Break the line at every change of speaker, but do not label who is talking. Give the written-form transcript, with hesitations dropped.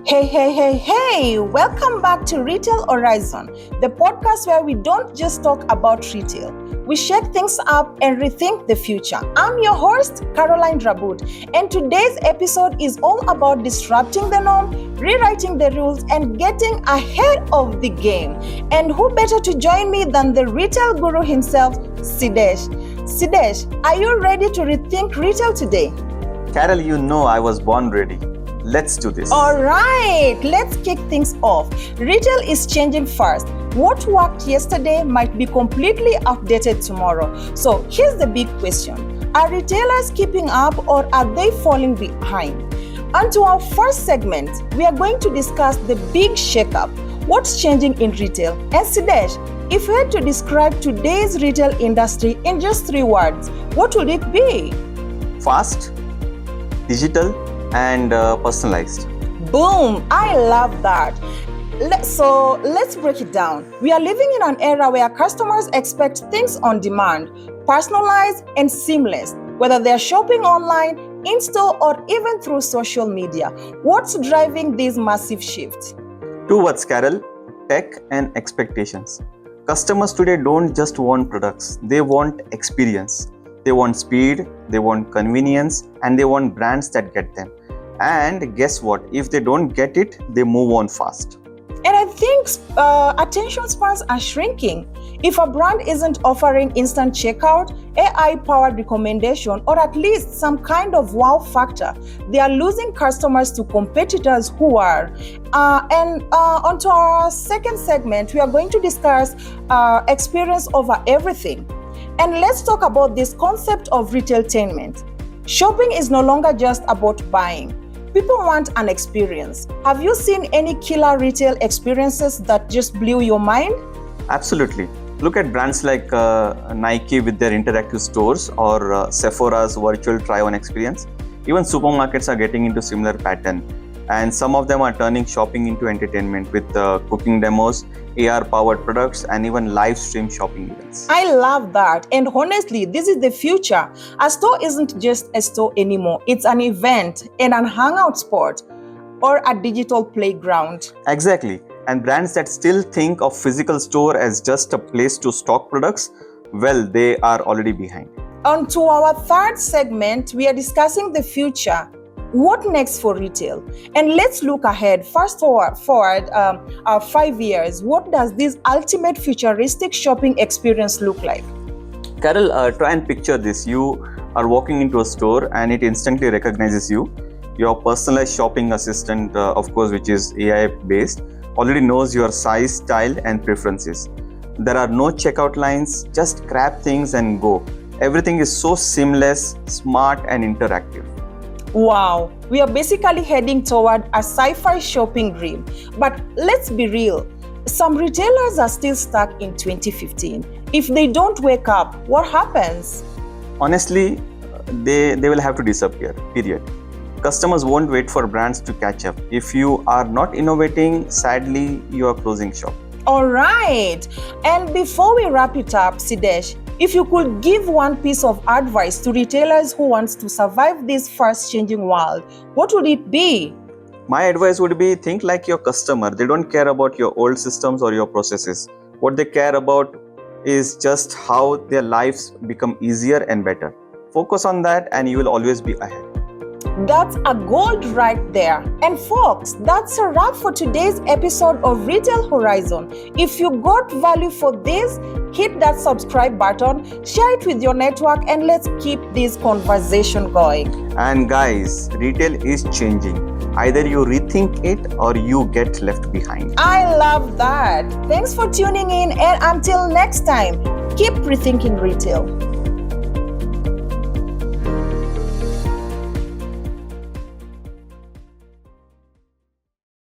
Hey, welcome back to Retail Horizon, the podcast where we don't just talk about retail. We shake things up and rethink the future. I'm your host, Caroline Drabut, and today's episode is all about disrupting the norm, rewriting the rules, and getting ahead of the game. And who better to join me than the retail guru himself, Siddesh. Siddesh, are you ready to rethink retail today?
Carol, you know I was born ready. Let's do this.
All right, let's kick things off. Retail is changing fast. What worked yesterday might be completely outdated tomorrow. So here's the big question. Are retailers keeping up or are they falling behind? On to our first segment, we are going to discuss the big shakeup. What's changing in retail? And Siddesh, if you had to describe today's retail industry in just 3 words, what would it be?
Fast, digital, and personalized.
Boom! I love that. So let's break it down. We are living in an era where customers expect things on demand, personalized and seamless, whether they're shopping online, in-store, or even through social media. What's driving this massive shift?
2 words, Carol: tech and expectations. Customers today don't just want products, they want experience. They want speed, they want convenience, and they want brands that get them. And guess what? If they don't get it, they move on fast.
And I think attention spans are shrinking. If a brand isn't offering instant checkout, AI-powered recommendation, or at least some kind of wow factor, they are losing customers to competitors who are. Onto our second segment, we are going to discuss experience over everything. And let's talk about this concept of retailtainment. Shopping is no longer just about buying. People want an experience. Have you seen any killer retail experiences that just blew your mind?
Absolutely. Look at brands like Nike with their interactive stores or Sephora's virtual try-on experience. Even supermarkets are getting into similar pattern. And some of them are turning shopping into entertainment with cooking demos, AR-powered products, and even live stream shopping events.
I love that. And honestly, this is the future. A store isn't just a store anymore. It's an event and an hangout spot or a digital playground.
Exactly. And brands that still think of physical store as just a place to stock products, well, they are already behind.
On to our third segment, we are discussing the future. What next for retail? And let's look ahead. Fast forward 5 years. What does this ultimate futuristic shopping experience look like?
Carol, try and picture this. You are walking into a store and it instantly recognizes you. Your personalized shopping assistant, of course, which is AI based, already knows your size, style, and preferences. There are no checkout lines, just grab things and go. Everything is so seamless, smart, and interactive.
Wow, we are basically heading toward a sci-fi shopping dream. But let's be real, some retailers are still stuck in 2015. If they don't wake up, what happens?
Honestly, they will have to disappear, period. Customers won't wait for brands to catch up. If you are not innovating, sadly, you are closing shop.
All right. And before we wrap it up, Siddesh, if you could give one piece of advice to retailers who want to survive this fast-changing world, what would it be?
My advice would be think like your customer. They don't care about your old systems or your processes. What they care about is just how their lives become easier and better. Focus on that and you will always be ahead.
That's a gold right there. And folks, that's a wrap for today's episode of Retail Horizon. If you got value for this, hit that subscribe button, share it with your network, and let's keep this conversation going.
And guys, retail is changing. Either you rethink it or you get left behind.
I love that. Thanks for tuning in, and until next time, keep rethinking retail.